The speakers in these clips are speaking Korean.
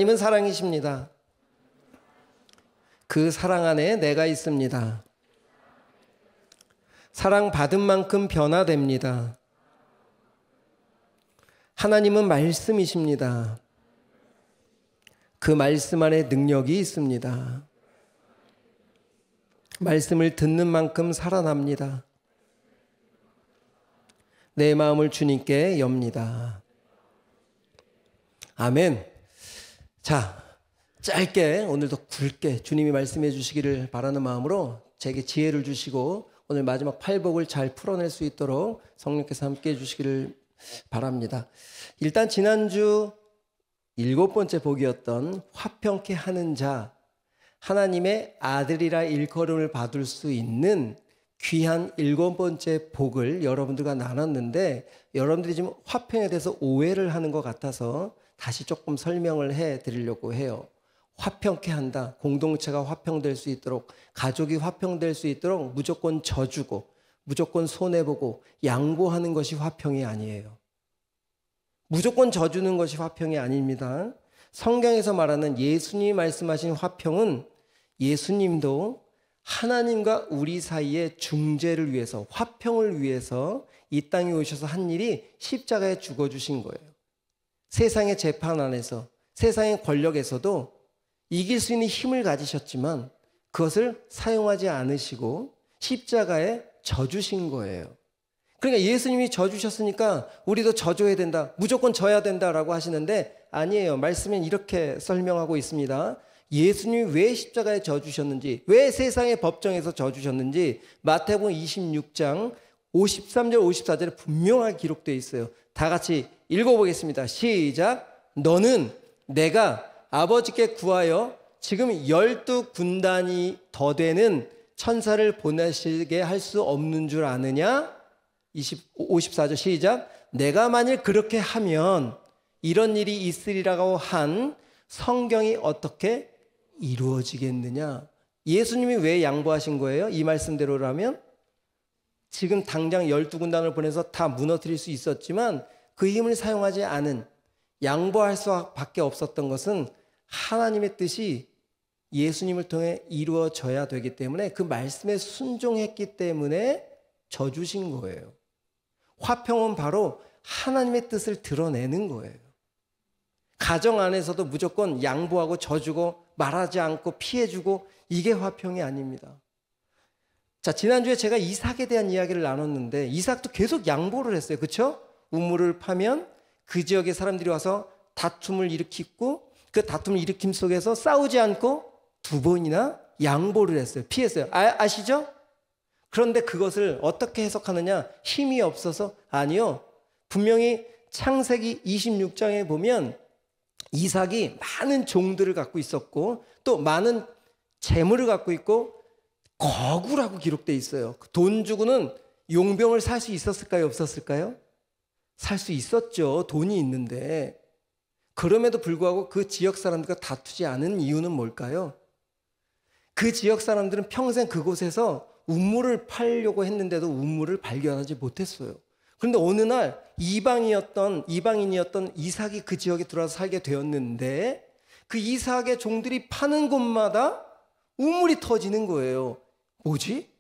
하나님은 사랑이십니다. 그 사랑 안에 내가 있습니다. 사랑받은 만큼 변화됩니다. 하나님은 말씀이십니다. 그 말씀 안에 능력이 있습니다. 말씀을 듣는 만큼 살아납니다. 내 마음을 주님께 엽니다. 아멘. 자, 짧게 오늘도 굵게 주님이 말씀해 주시기를 바라는 마음으로 제게 지혜를 주시고 오늘 마지막 팔복을 잘 풀어낼 수 있도록 성령께서 함께해 주시기를 바랍니다. 일단 지난주 7번째 복이었던 화평케 하는 자, 하나님의 아들이라 일컬음을 받을 수 있는 귀한 7번째 복을 여러분들과 나눴는데, 여러분들이 지금 화평에 대해서 오해를 하는 것 같아서 다시 조금 설명을 해 드리려고 해요. 화평케 한다, 공동체가 화평될 수 있도록, 가족이 화평될 수 있도록 무조건 져주고 무조건 손해보고 양보하는 것이 화평이 아니에요. 무조건 져주는 것이 화평이 아닙니다. 성경에서 말하는 예수님이 말씀하신 화평은 예수님도 하나님과 우리 사이의 중재를 위해서, 화평을 위해서 이 땅에 오셔서 한 일이 십자가에 죽어주신 거예요. 세상의 재판 안에서, 세상의 권력에서도 이길 수 있는 힘을 가지셨지만 그것을 사용하지 않으시고 십자가에 져주신 거예요. 그러니까 예수님이 져주셨으니까 우리도 져줘야 된다, 무조건 져야 된다라고 하시는데 아니에요. 말씀은 이렇게 설명하고 있습니다. 예수님이 왜 십자가에 져주셨는지, 왜 세상의 법정에서 져주셨는지 마태복음 26장 53절 54절에 분명하게 기록되어 있어요. 다 같이 읽어보겠습니다. 시작. 너는 내가 아버지께 구하여 지금 12군단이 더 되는 천사를 보내시게 할 수 없는 줄 아느냐? 54절 시작. 내가 만일 그렇게 하면 이런 일이 있으리라고 한 성경이 어떻게 이루어지겠느냐? 예수님이 왜 양보하신 거예요? 이 말씀대로라면 지금 당장 12군단을 보내서 다 무너뜨릴 수 있었지만 그 힘을 사용하지 않은, 양보할 수밖에 없었던 것은 하나님의 뜻이 예수님을 통해 이루어져야 되기 때문에 그 말씀에 순종했기 때문에 져주신 거예요. 화평은 바로 하나님의 뜻을 드러내는 거예요. 가정 안에서도 무조건 양보하고 져주고 말하지 않고 피해주고, 이게 화평이 아닙니다. 자, 지난주에 제가 이삭에 대한 이야기를 나눴는데 이삭도 계속 양보를 했어요. 그렇죠? 우물을 파면 그 지역의 사람들이 와서 다툼을 일으키고 그 다툼을 일으킴 속에서 싸우지 않고 2번이나 양보를 했어요. 피했어요. 아시죠? 그런데 그것을 어떻게 해석하느냐? 힘이 없어서? 아니요. 분명히 창세기 26장에 보면 이삭이 많은 종들을 갖고 있었고 또 많은 재물을 갖고 있고 거구라고 기록되어 있어요. 돈 주고는 용병을 살 수 있었을까요? 없었을까요? 살 수 있었죠. 돈이 있는데. 그럼에도 불구하고 그 지역 사람들과 다투지 않은 이유는 뭘까요? 그 지역 사람들은 평생 그곳에서 우물을 팔려고 했는데도 우물을 발견하지 못했어요. 그런데 어느 날 이방인이었던 이삭이 그 지역에 들어와서 살게 되었는데 그 이삭의 종들이 파는 곳마다 우물이 터지는 거예요. 뭐지?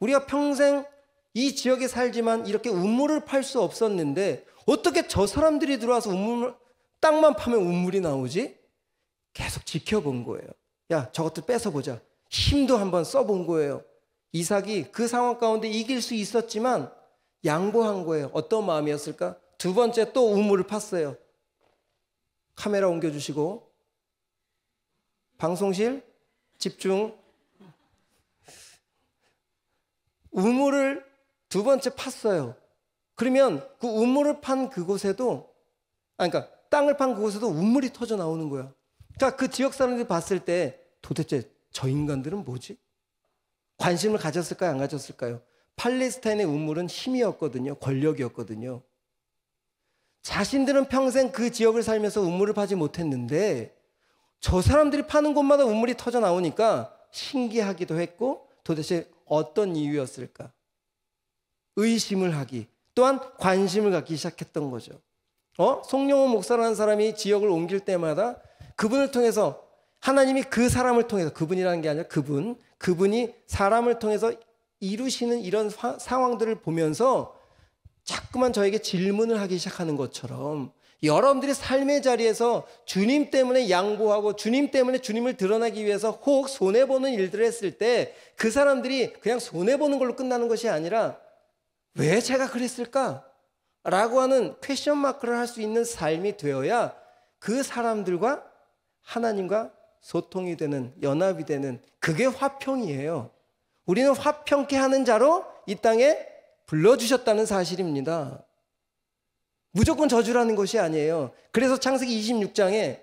우리가 평생 이 지역에 살지만 이렇게 우물을 팔 수 없었는데 어떻게 저 사람들이 들어와서 땅만 파면 우물이 나오지? 계속 지켜본 거예요. 야, 저것들 뺏어보자. 힘도 한번 써본 거예요. 이삭이 그 상황 가운데 이길 수 있었지만 양보한 거예요. 어떤 마음이었을까? 2번째 또 우물을 팠어요. 카메라 옮겨주시고 방송실 집중. 우물을 2번째 팠어요. 그러면 그 우물을 판 그곳에도, 그러니까 땅을 판 그곳에도 우물이 터져 나오는 거야. 그러니까 그 지역 사람들이 봤을 때 도대체 저 인간들은 뭐지? 관심을 가졌을까요? 안 가졌을까요? 팔레스타인의 우물은 힘이었거든요. 권력이었거든요. 자신들은 평생 그 지역을 살면서 우물을 파지 못했는데 저 사람들이 파는 곳마다 우물이 터져 나오니까 신기하기도 했고 도대체 어떤 이유였을까? 의심을 하기, 또한 관심을 갖기 시작했던 거죠. 송영호 목사라는 사람이 지역을 옮길 때마다 그분을 통해서 하나님이 그 사람을 통해서, 그분이라는 게 아니라 그분이 사람을 통해서 이루시는 이런 상황들을 보면서 자꾸만 저에게 질문을 하기 시작하는 것처럼, 여러분들이 삶의 자리에서 주님 때문에 양보하고 주님 때문에 주님을 드러나기 위해서 혹 손해보는 일들을 했을 때 그 사람들이 그냥 손해보는 걸로 끝나는 것이 아니라 왜 제가 그랬을까? 라고 하는 퀘션 마크를 할 수 있는 삶이 되어야 그 사람들과 하나님과 소통이 되는, 연합이 되는, 그게 화평이에요. 우리는 화평케 하는 자로 이 땅에 불러주셨다는 사실입니다. 무조건 저주라는 것이 아니에요. 그래서 창세기 26장에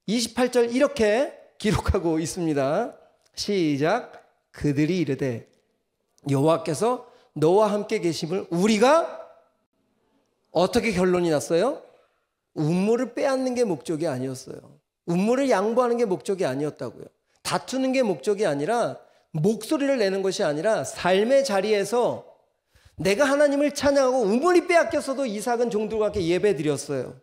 28절 이렇게 기록하고 있습니다. 시작. 그들이 이르되 여호와께서 너와 함께 계심을 우리가, 어떻게 결론이 났어요? 우물을 빼앗는 게 목적이 아니었어요. 우물을 양보하는 게 목적이 아니었다고요. 다투는 게 목적이 아니라, 목소리를 내는 것이 아니라 삶의 자리에서 내가 하나님을 찬양하고 우물이 빼앗겼어도 이삭은 종들과 함께 예배드렸어요.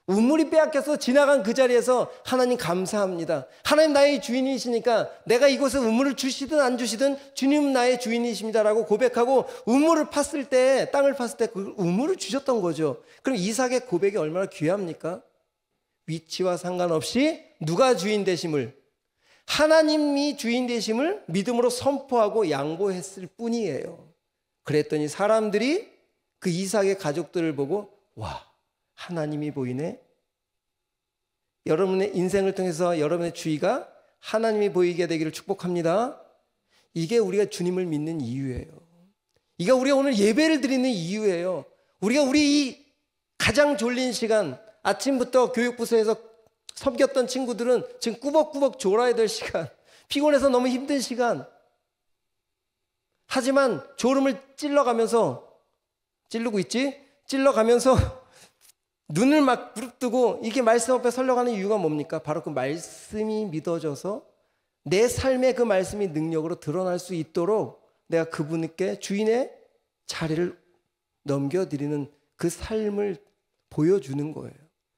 우물이 빼앗겨서 지나간 그 자리에서 하나님 감사합니다. 하나님 나의 주인이시니까 내가 이곳에 우물을 주시든 안 주시든 주님 나의 주인이십니다라고 고백하고 우물을 팠을 때, 땅을 팠을 때 그 우물을 주셨던 거죠. 그럼 이삭의 고백이 얼마나 귀합니까? 위치와 상관없이 누가 주인 되심을, 하나님이 주인 되심을 믿음으로 선포하고 양보했을 뿐이에요. 그랬더니 사람들이 그 이삭의 가족들을 보고 와, 하나님이 보이네. 여러분의 인생을 통해서 여러분의 주위가 하나님이 보이게 되기를 축복합니다. 이게 우리가 주님을 믿는 이유예요. 이게 우리가 오늘 예배를 드리는 이유예요. 우리가 우리 이 가장 졸린 시간, 아침부터 교육부서에서 섬겼던 친구들은 지금 꾸벅꾸벅 졸아야 될 시간, 피곤해서 너무 힘든 시간, 하지만 졸음을 찔러가면서 눈을 막 부릅뜨고 이게 말씀 앞에 설려가는 이유가 뭡니까? 바로 그 말씀이 믿어져서 내 삶에 그 말씀이 능력으로 드러날 수 있도록 내가 그분께 주인의 자리를 넘겨드리는 그 삶을 보여주는 거예요.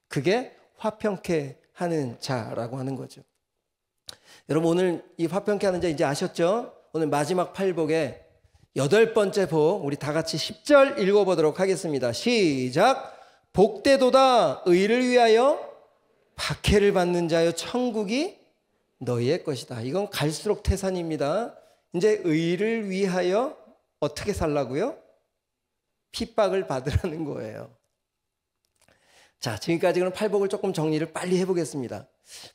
그게 화평케 하는 자라고 하는 거죠. 여러분, 오늘 이 화평케 하는 자 이제 아셨죠? 오늘 마지막 팔복의 8번째 복, 우리 다 같이 10절 읽어보도록 하겠습니다. 시작. 복되도다 의를 위하여 박해를 받는 자여 천국이 너희의 것이다. 이건 갈수록 태산입니다. 이제 의를 위하여 어떻게 살라고요? 핍박을 받으라는 거예요. 자, 지금까지 그럼 팔복을 조금 정리를 빨리 해보겠습니다.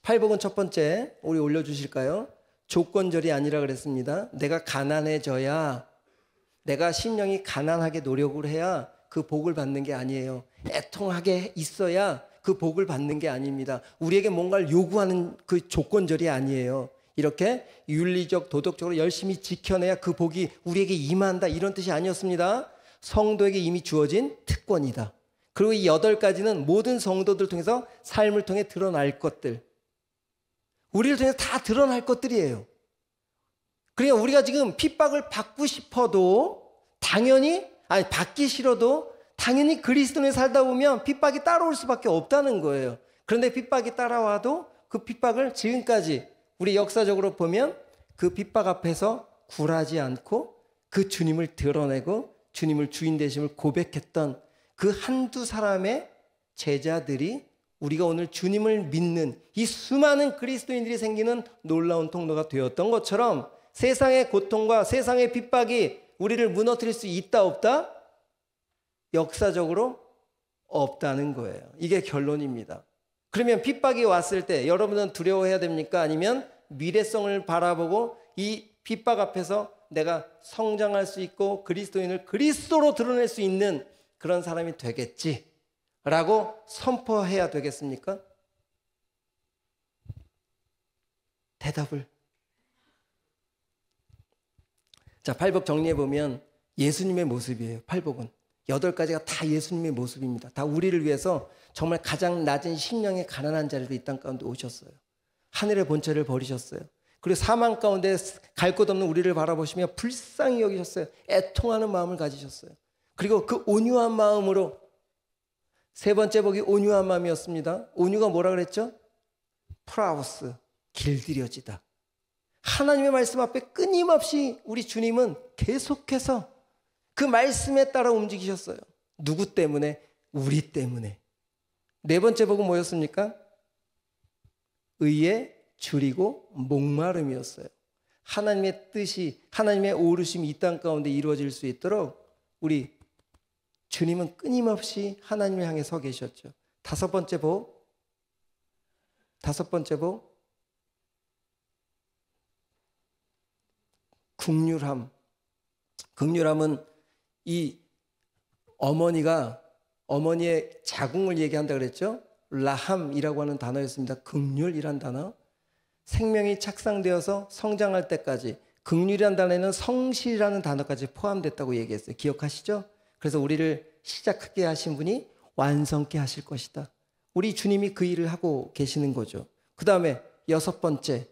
팔복은 첫 번째, 우리 올려주실까요? 조건절이 아니라 그랬습니다. 내가 가난해져야, 내가 심령이 가난하게 노력을 해야 그 복을 받는 게 아니에요. 애통하게 있어야 그 복을 받는 게 아닙니다. 우리에게 뭔가를 요구하는 그 조건절이 아니에요. 이렇게 윤리적, 도덕적으로 열심히 지켜내야 그 복이 우리에게 임한다, 이런 뜻이 아니었습니다. 성도에게 이미 주어진 특권이다. 그리고 이 8가지는 모든 성도들 통해서 삶을 통해 드러날 것들, 우리를 통해서 다 드러날 것들이에요. 그러니까 우리가 지금 핍박을 받고 싶어도 받기 싫어도 당연히 그리스도인에 살다 보면 핍박이 따라올 수밖에 없다는 거예요. 그런데 핍박이 따라와도 그 핍박을 지금까지 우리 역사적으로 보면 그 핍박 앞에서 굴하지 않고 그 주님을 드러내고 주님을 주인 되심을 고백했던 그 한두 사람의 제자들이 우리가 오늘 주님을 믿는 이 수많은 그리스도인들이 생기는 놀라운 통로가 되었던 것처럼 세상의 고통과 세상의 핍박이 우리를 무너뜨릴 수 있다 없다? 역사적으로 없다는 거예요. 이게 결론입니다. 그러면 핍박이 왔을 때 여러분은 두려워해야 됩니까? 아니면 미래성을 바라보고 이 핍박 앞에서 내가 성장할 수 있고 그리스도인을 그리스도로 드러낼 수 있는 그런 사람이 되겠지라고 선포해야 되겠습니까? 대답을. 자, 팔복 정리해보면 예수님의 모습이에요. 팔복은 8가지가 다 예수님의 모습입니다. 다 우리를 위해서 정말 가장 낮은 심령의 가난한 자리로 이 땅 가운데 오셨어요. 하늘의 본체를 버리셨어요. 그리고 사망 가운데 갈 곳 없는 우리를 바라보시며 불쌍히 여기셨어요. 애통하는 마음을 가지셨어요. 그리고 그 온유한 마음으로 세 번째 복이 온유한 마음이었습니다. 온유가 뭐라 그랬죠? 프라우스, 길들여지다. 하나님의 말씀 앞에 끊임없이 우리 주님은 계속해서 그 말씀에 따라 움직이셨어요. 누구 때문에? 우리 때문에. 네 번째 복은 뭐였습니까? 의에 줄이고 목마름이었어요. 하나님의 뜻이, 하나님의 오르심이 이 땅 가운데 이루어질 수 있도록 우리 주님은 끊임없이 하나님을 향해 서 계셨죠. 다섯 번째 복, 긍휼함. 긍휼함은 이 어머니의 자궁을 얘기한다 그랬죠. 라함이라고 하는 단어였습니다. 긍휼이란 단어. 생명이 착상되어서 성장할 때까지, 긍휼이란 단어에는 성실이라는 단어까지 포함됐다고 얘기했어요. 기억하시죠? 그래서 우리를 시작하게 하신 분이 완성케 하실 것이다. 우리 주님이 그 일을 하고 계시는 거죠. 그 다음에 여섯 번째,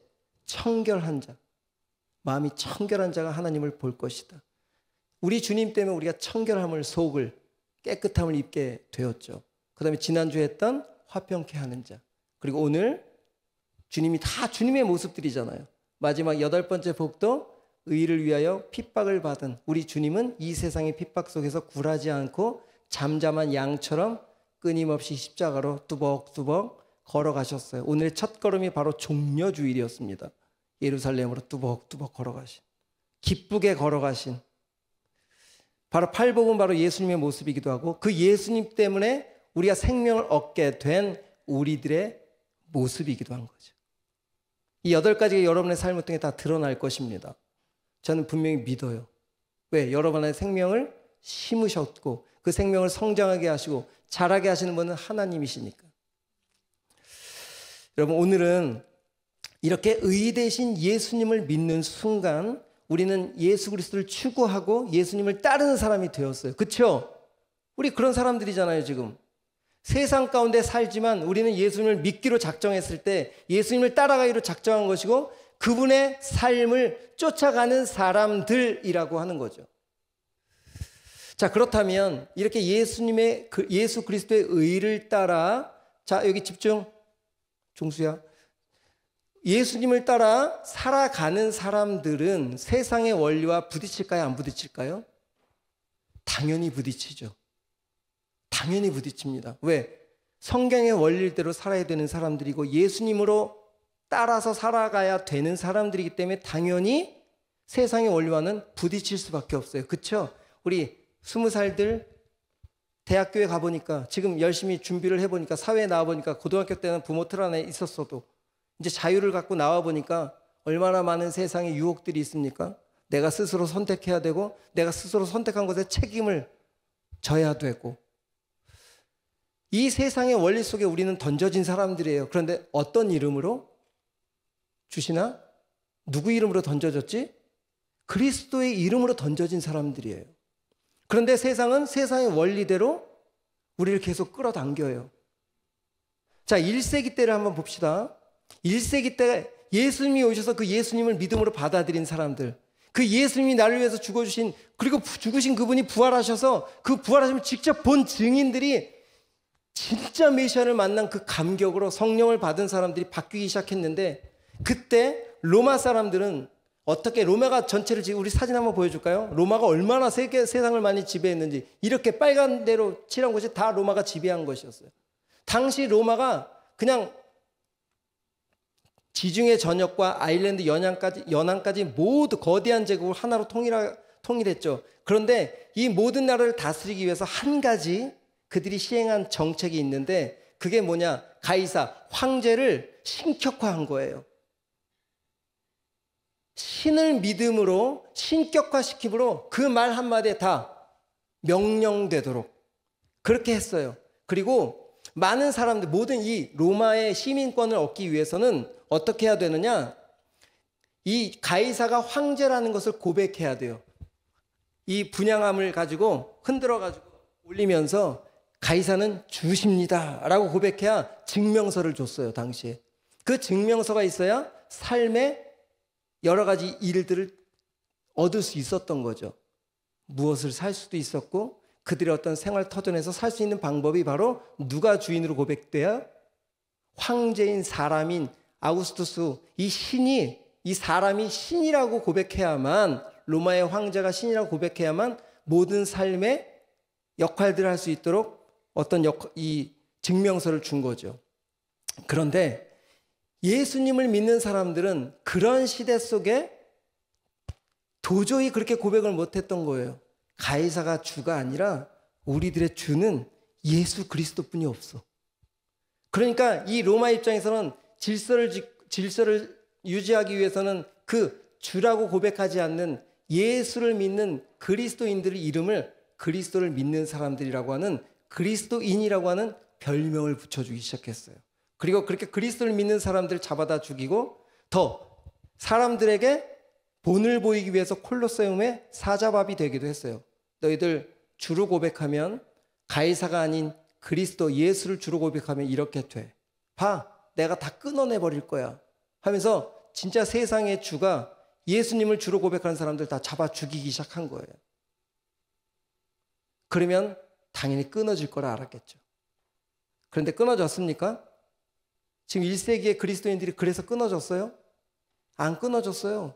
청결한 자. 마음이 청결한 자가 하나님을 볼 것이다. 우리 주님 때문에 우리가 청결함을, 속을, 깨끗함을 입게 되었죠. 그 다음에 지난주에 했던 화평케 하는 자. 그리고 오늘 주님이 다 주님의 모습들이잖아요. 마지막 여덟 번째 복도 의를 위하여 핍박을 받은 우리 주님은 이 세상의 핍박 속에서 굴하지 않고 잠잠한 양처럼 끊임없이 십자가로 뚜벅뚜벅 걸어가셨어요. 오늘의 첫 걸음이 바로 종려주일이었습니다. 예루살렘으로 뚜벅뚜벅 걸어가신, 기쁘게 걸어가신, 바로 팔복은 바로 예수님의 모습이기도 하고 그 예수님 때문에 우리가 생명을 얻게 된 우리들의 모습이기도 한 거죠. 이 여덟 가지가 여러분의 삶을 통해 다 드러날 것입니다. 저는 분명히 믿어요. 왜? 여러분의 생명을 심으셨고 그 생명을 성장하게 하시고 자라게 하시는 분은 하나님이시니까. 여러분, 오늘은 이렇게 의 대신 예수님을 믿는 순간 우리는 예수 그리스도를 추구하고 예수님을 따르는 사람이 되었어요. 그렇죠? 우리 그런 사람들이잖아요. 지금 세상 가운데 살지만 우리는 예수님을 믿기로 작정했을 때 예수님을 따라가기로 작정한 것이고 그분의 삶을 쫓아가는 사람들이라고 하는 거죠. 자, 그렇다면 이렇게 예수 그리스도의 의를 따라, 자, 여기 집중, 종수야. 예수님을 따라 살아가는 사람들은 세상의 원리와 부딪힐까요? 안 부딪힐까요? 당연히 부딪히죠. 당연히 부딪힙니다. 왜? 성경의 원리대로 살아야 되는 사람들이고 예수님으로 따라서 살아가야 되는 사람들이기 때문에 당연히 세상의 원리와는 부딪힐 수밖에 없어요. 그렇죠? 우리 20살들 대학교에 가보니까 지금 열심히 준비를 해보니까 사회에 나와보니까 고등학교 때는 부모 틀 안에 있었어도 이제 자유를 갖고 나와보니까 얼마나 많은 세상의 유혹들이 있습니까? 내가 스스로 선택해야 되고 내가 스스로 선택한 것에 책임을 져야 되고 이 세상의 원리 속에 우리는 던져진 사람들이에요. 그런데 어떤 이름으로? 주시나? 누구 이름으로 던져졌지? 그리스도의 이름으로 던져진 사람들이에요. 그런데 세상은 세상의 원리대로 우리를 계속 끌어당겨요. 자, 1세기 때를 한번 봅시다. 1세기 때 예수님이 오셔서 그 예수님을 믿음으로 받아들인 사람들, 그 예수님이 나를 위해서 죽어주신, 그리고 죽으신 그분이 부활하셔서 그 부활하심을 직접 본 증인들이 진짜 메시아를 만난 그 감격으로 성령을 받은 사람들이 바뀌기 시작했는데 그때 로마 사람들은 어떻게 로마가 전체를 우리 사진 한번 보여줄까요? 로마가 얼마나 세상을 많이 지배했는지 이렇게 빨간 데로 칠한 곳이 다 로마가 지배한 것이었어요. 당시 로마가 그냥 지중해 전역과 아일랜드 연안까지 모두 거대한 제국을 하나로 통일했죠. 그런데 이 모든 나라를 다스리기 위해서 한 가지 그들이 시행한 정책이 있는데 그게 뭐냐? 가이사, 황제를 신격화한 거예요. 신을 믿음으로 신격화시킴으로 그 말 한마디에 다 명령되도록 그렇게 했어요. 그리고 많은 사람들, 모든 이 로마의 시민권을 얻기 위해서는 어떻게 해야 되느냐? 이 가이사가 황제라는 것을 고백해야 돼요. 이 분향함을 가지고 흔들어가지고 올리면서 가이사는 주십니다 라고 고백해야 증명서를 줬어요. 당시에. 그 증명서가 있어야 삶의 여러 가지 일들을 얻을 수 있었던 거죠. 무엇을 살 수도 있었고 그들의 어떤 생활 터전에서 살 수 있는 방법이 바로 누가 주인으로 고백돼야? 황제인 사람인 아우구스투스, 이 신이, 이 사람이 신이라고 고백해야만, 로마의 황제가 신이라고 고백해야만 모든 삶의 역할들을 할 수 있도록 어떤 이 증명서를 준 거죠. 그런데 예수님을 믿는 사람들은 그런 시대 속에 도저히 그렇게 고백을 못했던 거예요. 가이사가 주가 아니라 우리들의 주는 예수 그리스도뿐이 없어. 그러니까 이 로마 입장에서는 질서를 유지하기 위해서는 그 주라고 고백하지 않는 예수를 믿는 그리스도인들의 이름을 그리스도를 믿는 사람들이라고 하는, 그리스도인이라고 하는 별명을 붙여주기 시작했어요. 그리고 그렇게 그리스도를 믿는 사람들을 잡아다 죽이고, 더 사람들에게 본을 보이기 위해서 콜로세움의 사자밥이 되기도 했어요. 너희들 주로 고백하면, 가이사가 아닌 그리스도 예수를 주로 고백하면 이렇게 돼. 봐, 내가 다 끊어내버릴 거야 하면서 진짜 세상의 주가 예수님을 주로 고백하는 사람들 다 잡아 죽이기 시작한 거예요. 그러면 당연히 끊어질 거라 알았겠죠. 그런데 끊어졌습니까? 지금 1세기의 그리스도인들이 그래서 끊어졌어요? 안 끊어졌어요.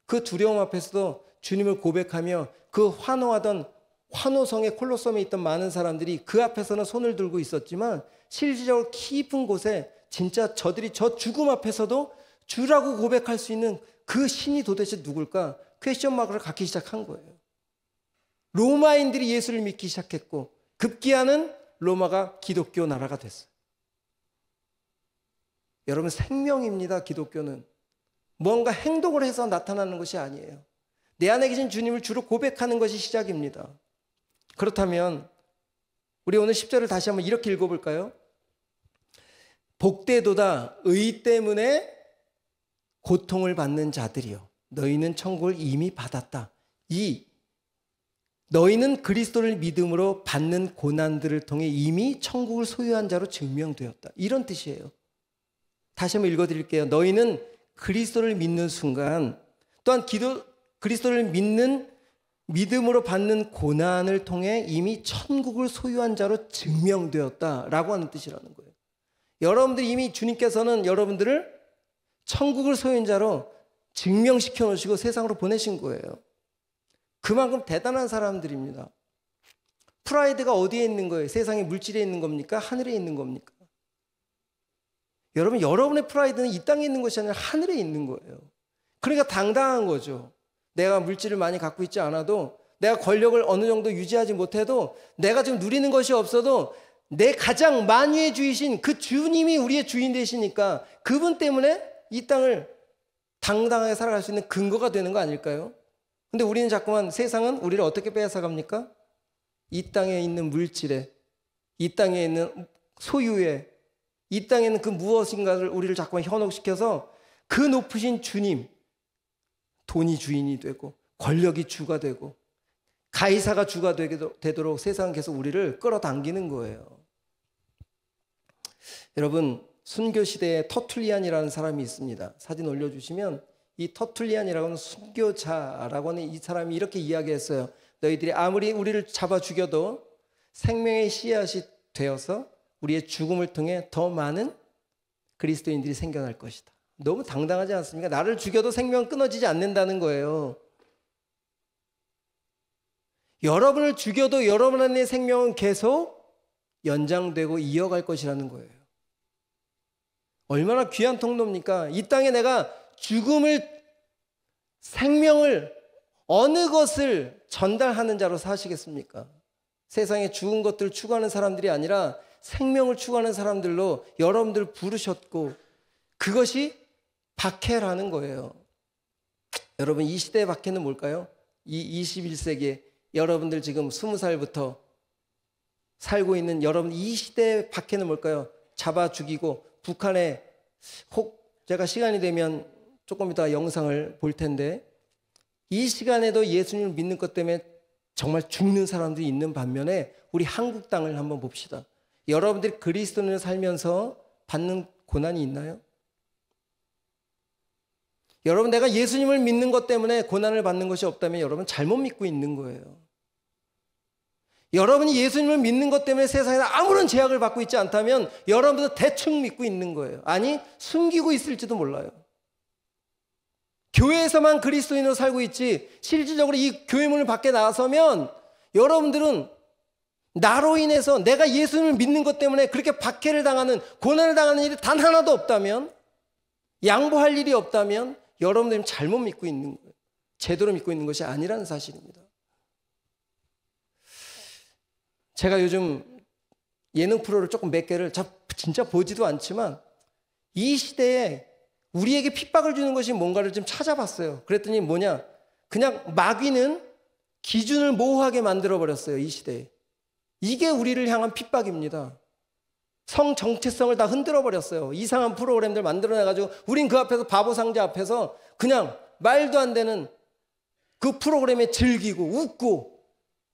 그 두려움 앞에서도 주님을 고백하며 그 환호하던 환호성의 콜로세움에 있던 많은 사람들이 그 앞에서는 손을 들고 있었지만, 실질적으로 깊은 곳에 진짜 저들이 저 죽음 앞에서도 주라고 고백할 수 있는 그 신이 도대체 누굴까? 퀘스천 마크를 갖기 시작한 거예요. 로마인들이 예수를 믿기 시작했고, 급기야는 로마가 기독교 나라가 됐어요. 여러분, 생명입니다. 기독교는 뭔가 행동을 해서 나타나는 것이 아니에요. 내 안에 계신 주님을 주로 고백하는 것이 시작입니다. 그렇다면 우리 오늘 10절을 다시 한번 이렇게 읽어볼까요? 복되도다 의 때문에 고통을 받는 자들이여, 너희는 천국을 이미 받았다. 너희는 그리스도를 믿음으로 받는 고난들을 통해 이미 천국을 소유한 자로 증명되었다. 이런 뜻이에요. 다시 한번 읽어드릴게요. 너희는 그리스도를 믿는 순간, 또한 그리스도를 믿음으로 받는 고난을 통해 이미 천국을 소유한 자로 증명되었다라고 하는 뜻이라는 거예요. 여러분들이 이미 주님께서는 여러분들을 천국을 소유한 자로 증명시켜 놓으시고 세상으로 보내신 거예요. 그만큼 대단한 사람들입니다. 프라이드가 어디에 있는 거예요? 세상의 물질에 있는 겁니까? 하늘에 있는 겁니까? 여러분, 여러분의 프라이드는 이 땅에 있는 것이 아니라 하늘에 있는 거예요. 그러니까 당당한 거죠. 내가 물질을 많이 갖고 있지 않아도, 내가 권력을 어느 정도 유지하지 못해도, 내가 지금 누리는 것이 없어도 내 가장 만유의 주이신 그 주님이 우리의 주인 되시니까 그분 때문에 이 땅을 당당하게 살아갈 수 있는 근거가 되는 거 아닐까요? 근데 우리는 자꾸만, 세상은 우리를 어떻게 빼앗아갑니까? 이 땅에 있는 물질에, 이 땅에 있는 소유에, 이 땅에 있는 그 무엇인가를 우리를 자꾸만 현혹시켜서 그 높으신 주님, 돈이 주인이 되고 권력이 주가 되고 가이사가 주가 되도록 세상은 계속 우리를 끌어당기는 거예요. 여러분, 순교시대에 터툴리안이라는 사람이 있습니다. 사진 올려주시면, 이 터툴리안이라고 하는 순교자라고 하는 이 사람이 이렇게 이야기했어요. 너희들이 아무리 우리를 잡아 죽여도 생명의 씨앗이 되어서 우리의 죽음을 통해 더 많은 그리스도인들이 생겨날 것이다. 너무 당당하지 않습니까? 나를 죽여도 생명은 끊어지지 않는다는 거예요. 여러분을 죽여도 여러분 안의 생명은 계속 연장되고 이어갈 것이라는 거예요. 얼마나 귀한 통로입니까? 이 땅에 내가 생명을, 어느 것을 전달하는 자로 사시겠습니까? 세상에 죽은 것들을 추구하는 사람들이 아니라 생명을 추구하는 사람들로 여러분들을 부르셨고, 그것이 박해라는 거예요. 여러분, 이 시대의 박해는 뭘까요? 이 21세기에 여러분들 지금 20살부터 살고 있는 여러분, 이 시대의 박해는 뭘까요? 잡아 죽이고, 북한에 제가 시간이 되면 조금 이따 영상을 볼 텐데, 이 시간에도 예수님을 믿는 것 때문에 정말 죽는 사람들이 있는 반면에 우리 한국 땅을 한번 봅시다. 여러분들이 그리스도인을 살면서 받는 고난이 있나요? 여러분, 내가 예수님을 믿는 것 때문에 고난을 받는 것이 없다면 여러분 잘못 믿고 있는 거예요. 여러분이 예수님을 믿는 것 때문에 세상에서 아무런 제약을 받고 있지 않다면 여러분도 대충 믿고 있는 거예요. 아니, 숨기고 있을지도 몰라요. 교회에서만 그리스도인으로 살고 있지 실질적으로 이 교회 문을 밖에 나서면 여러분들은 나로 인해서 내가 예수님을 믿는 것 때문에 그렇게 박해를 당하는, 고난을 당하는 일이 단 하나도 없다면, 양보할 일이 없다면 여러분들이 잘못 믿고 있는 거예요. 제대로 믿고 있는 것이 아니라는 사실입니다. 제가 요즘 예능 프로를 조금 몇 개를 진짜 보지도 않지만 이 시대에 우리에게 핍박을 주는 것이 뭔가를 좀 찾아봤어요. 그랬더니 뭐냐, 그냥 마귀는 기준을 모호하게 만들어버렸어요. 이 시대에. 이게 우리를 향한 핍박입니다. 성 정체성을 다 흔들어버렸어요. 이상한 프로그램들 만들어내가지고 우린 그 앞에서 바보 상자 앞에서 그냥 말도 안 되는 그 프로그램에 즐기고 웃고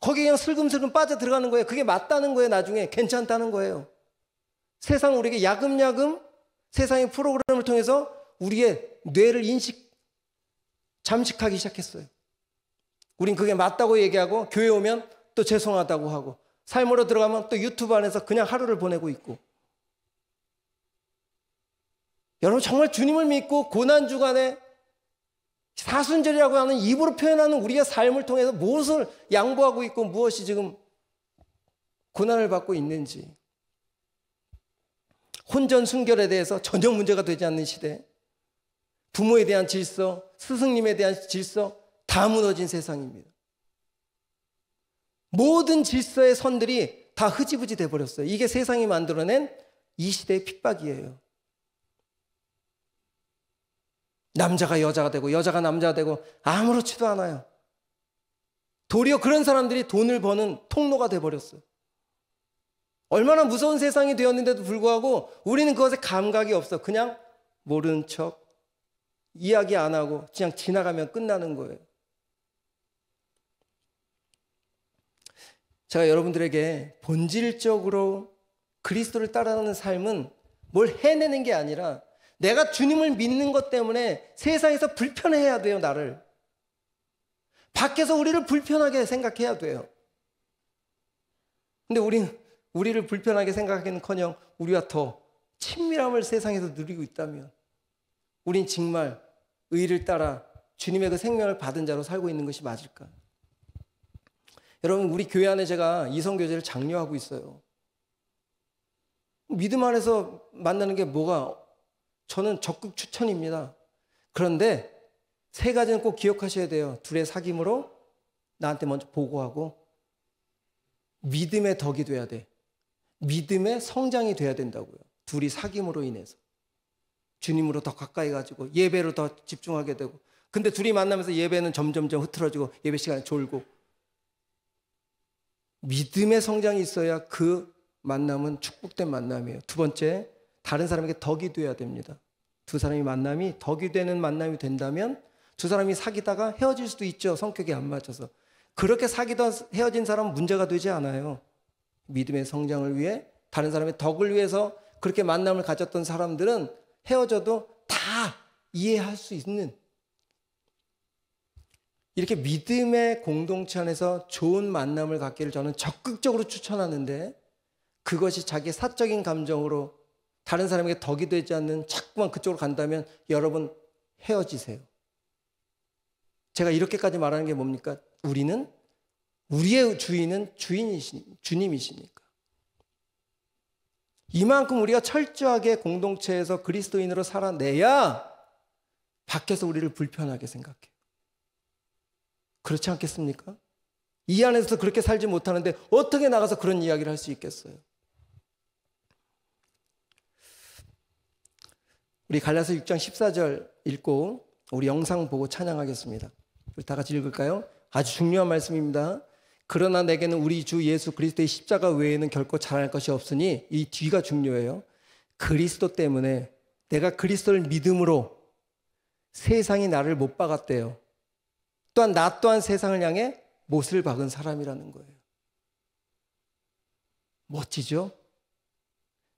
거기에 그냥 슬금슬금 빠져들어가는 거예요. 그게 맞다는 거예요. 나중에 괜찮다는 거예요. 세상 우리에게 야금야금 세상의 프로그램을 통해서 우리의 뇌를 잠식하기 시작했어요. 우린 그게 맞다고 얘기하고 교회 오면 또 죄송하다고 하고 삶으로 들어가면 또 유튜브 안에서 그냥 하루를 보내고 있고. 여러분 정말 주님을 믿고 고난주간에 사순절이라고 하는 입으로 표현하는 우리의 삶을 통해서 무엇을 양보하고 있고 무엇이 지금 고난을 받고 있는지. 혼전 순결에 대해서 전혀 문제가 되지 않는 시대, 부모에 대한 질서, 스승님에 대한 질서 다 무너진 세상입니다. 모든 질서의 선들이 다 흐지부지 돼버렸어요. 이게 세상이 만들어낸 이 시대의 핍박이에요. 남자가 여자가 되고 여자가 남자가 되고 아무렇지도 않아요. 도리어 그런 사람들이 돈을 버는 통로가 돼버렸어요. 얼마나 무서운 세상이 되었는데도 불구하고 우리는 그것에 감각이 없어. 그냥 모르는 척, 이야기 안 하고 그냥 지나가면 끝나는 거예요. 제가 여러분들에게 본질적으로 그리스도를 따라가는 삶은 뭘 해내는 게 아니라 내가 주님을 믿는 것 때문에 세상에서 불편해야 돼요. 나를 밖에서 우리를 불편하게 생각해야 돼요. 근데 우리를 불편하게 생각하기는커녕 우리와 더 친밀함을 세상에서 누리고 있다면 우린 정말 의를 따라 주님의 그 생명을 받은 자로 살고 있는 것이 맞을까? 여러분, 우리 교회 안에 제가 이성교제를 장려하고 있어요. 믿음 안에서 만나는 게 뭐가, 저는 적극 추천입니다. 그런데 세 가지는 꼭 기억하셔야 돼요. 둘의 사귐으로 나한테 먼저 보고하고 믿음의 덕이 돼야 돼. 믿음의 성장이 돼야 된다고요. 둘이 사귐으로 인해서 주님으로 더 가까이 가지고 예배로 더 집중하게 되고. 근데 둘이 만나면서 예배는 점점점 흐트러지고 예배 시간에 졸고. 믿음의 성장이 있어야 그 만남은 축복된 만남이에요. 두 번째, 다른 사람에게 덕이 돼야 됩니다. 두 사람이 만남이 덕이 되는 만남이 된다면 두 사람이 사귀다가 헤어질 수도 있죠. 성격이 안 맞아서. 그렇게 사귀던 헤어진 사람은 문제가 되지 않아요. 믿음의 성장을 위해, 다른 사람의 덕을 위해서 그렇게 만남을 가졌던 사람들은 헤어져도 다 이해할 수 있는, 이렇게 믿음의 공동체 안에서 좋은 만남을 갖기를 저는 적극적으로 추천하는데, 그것이 자기의 사적인 감정으로 다른 사람에게 덕이 되지 않는 자꾸만 그쪽으로 간다면 여러분 헤어지세요. 제가 이렇게까지 말하는 게 뭡니까? 우리의 주인은 주님이시니까. 이만큼 우리가 철저하게 공동체에서 그리스도인으로 살아내야 밖에서 우리를 불편하게 생각해요. 그렇지 않겠습니까? 이 안에서 그렇게 살지 못하는데 어떻게 나가서 그런 이야기를 할 수 있겠어요? 우리 갈라서 6장 14절 읽고 우리 영상 보고 찬양하겠습니다. 우리 다 같이 읽을까요? 아주 중요한 말씀입니다. 그러나 내게는 우리 주 예수 그리스도의 십자가 외에는 결코 잘할 것이 없으니, 이 뒤가 중요해요. 그리스도 때문에, 내가 그리스도를 믿음으로 세상이 나를 못 박았대요. 또한 나 또한 세상을 향해 못을 박은 사람이라는 거예요. 멋지죠?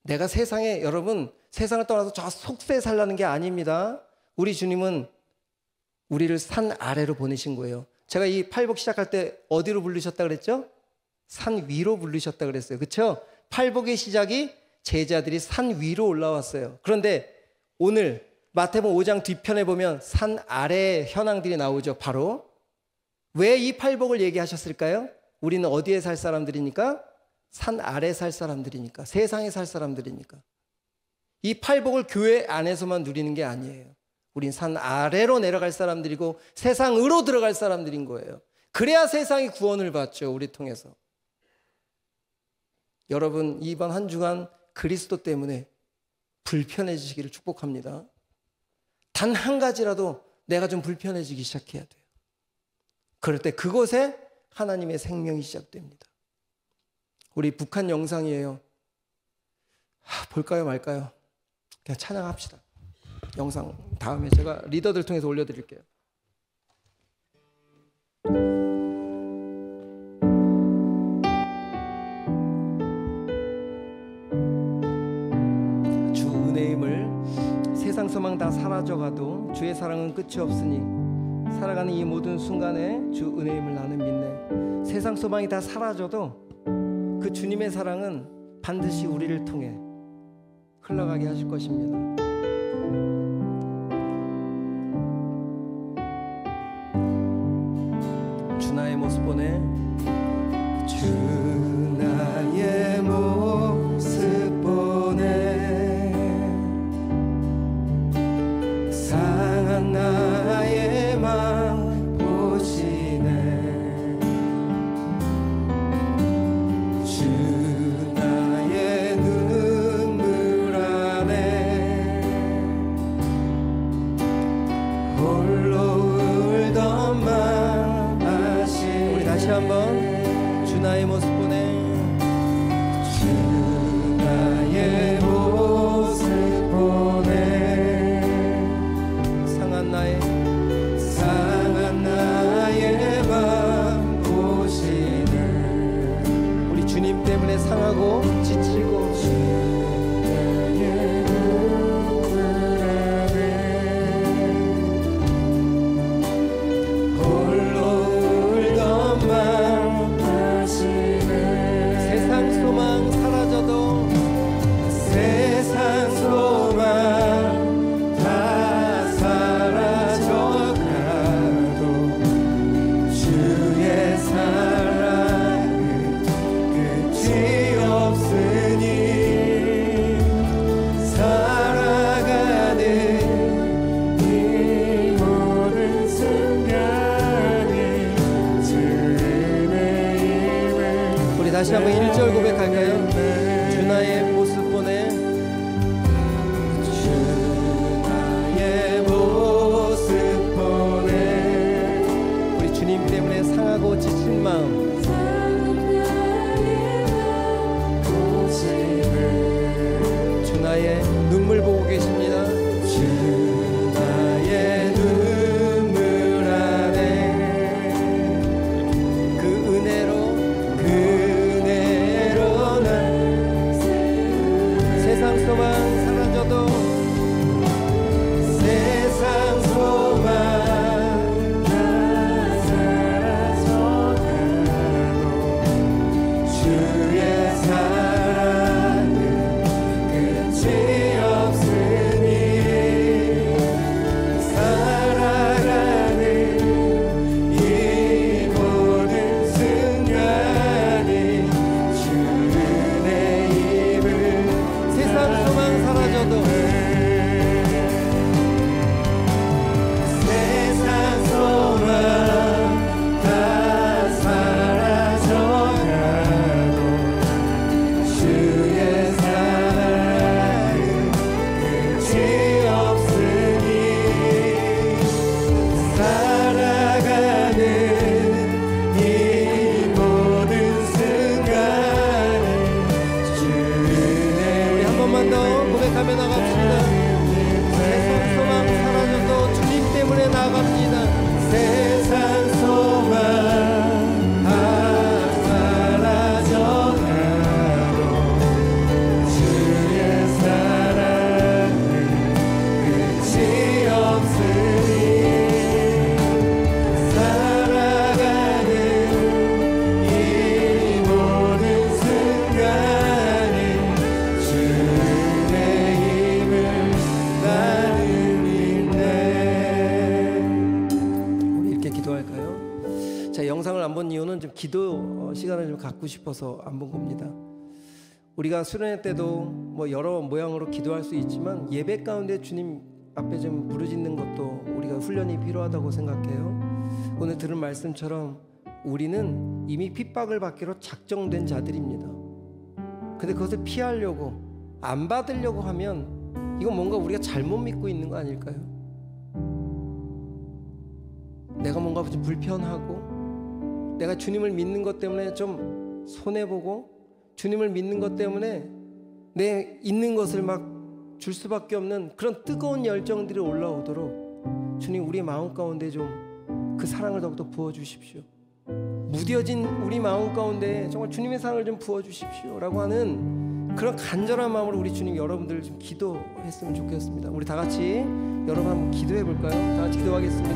내가 세상에, 여러분 세상을 떠나서 저 속세에 살라는 게 아닙니다. 우리 주님은 우리를 산 아래로 보내신 거예요. 제가 이 팔복 시작할 때 어디로 부르셨다 그랬죠? 산 위로 부르셨다 그랬어요. 그렇죠? 팔복의 시작이 제자들이 산 위로 올라왔어요. 그런데 오늘 마태복음 5장 뒤편에 보면 산 아래 현황들이 나오죠. 바로 왜 이 팔복을 얘기하셨을까요? 우리는 어디에 살 사람들이니까? 산 아래 살 사람들이니까, 세상에 살 사람들이니까. 이 팔복을 교회 안에서만 누리는 게 아니에요. 우린 산 아래로 내려갈 사람들이고 세상으로 들어갈 사람들인 거예요. 그래야 세상이 구원을 받죠. 우리 통해서. 여러분, 이번 한 주간 그리스도 때문에 불편해지시기를 축복합니다. 단 한 가지라도 내가 좀 불편해지기 시작해야 돼요. 그럴 때 그곳에 하나님의 생명이 시작됩니다. 우리 북한 영상이에요. 볼까요 말까요? 그냥 찬양합시다. 영상 다음에 제가 리더들 통해서 올려드릴게요. 주 은혜임을 세상 소망 다 사라져가도 주의 사랑은 끝이 없으니 살아가는 이 모든 순간에 주 은혜임을 나는 믿네. 세상 소망이 다 사라져도 그 주님의 사랑은 반드시 우리를 통해 흘러가게 하실 것입니다. 주 나의 모습 보네. 주 나의 모습 보네. 상한 나의 맘 보시네. 주 나의 눈물 안에 홀로 울던 맘 아시네. 우리 다시 한번 주 나의 모습 보네. 주 나의 모습 보네. 상한 나의 맘 보시네. 우리 주님 때문에 상하고 지치고 세상 소망 사라져도 세상 소망 다 사라져가도 주의 사랑은 끝이 없으니 살아가는 이 모든 순간이 주의 우리 다시 한번 1절 고백할까요? 주 나의 모습 보네. 주 나의 모습 보네. 우리 주님 때문에 상하고 지친 마음 주 나의 눈물 보고 계십니다. 주 나의 눈물 안에 그 은혜로 나 본 이유는 좀 기도 시간을 좀 갖고 싶어서 안 본 겁니다. 우리가 수련회 때도 뭐 여러 모양으로 기도할 수 있지만 예배 가운데 주님 앞에 좀 부르짖는 것도 우리가 훈련이 필요하다고 생각해요. 오늘 들은 말씀처럼 우리는 이미 핍박을 받기로 작정된 자들입니다. 근데 그것을 피하려고 안 받으려고 하면 이건 뭔가 우리가 잘못 믿고 있는 거 아닐까요? 내가 뭔가 좀 불편하고 내가 주님을 믿는 것 때문에 좀 손해보고 주님을 믿는 것 때문에 내 있는 것을 막 줄 수밖에 없는 그런 뜨거운 열정들이 올라오도록 주님 우리 마음 가운데 좀 그 사랑을 더욱더 부어주십시오. 무뎌진 우리 마음 가운데 정말 주님의 사랑을 좀 부어주십시오 라고 하는 그런 간절한 마음으로 우리 주님 여러분들 좀 기도했으면 좋겠습니다. 우리 다 같이 여러분 한번 기도해 볼까요? 다 같이 기도하겠습니다.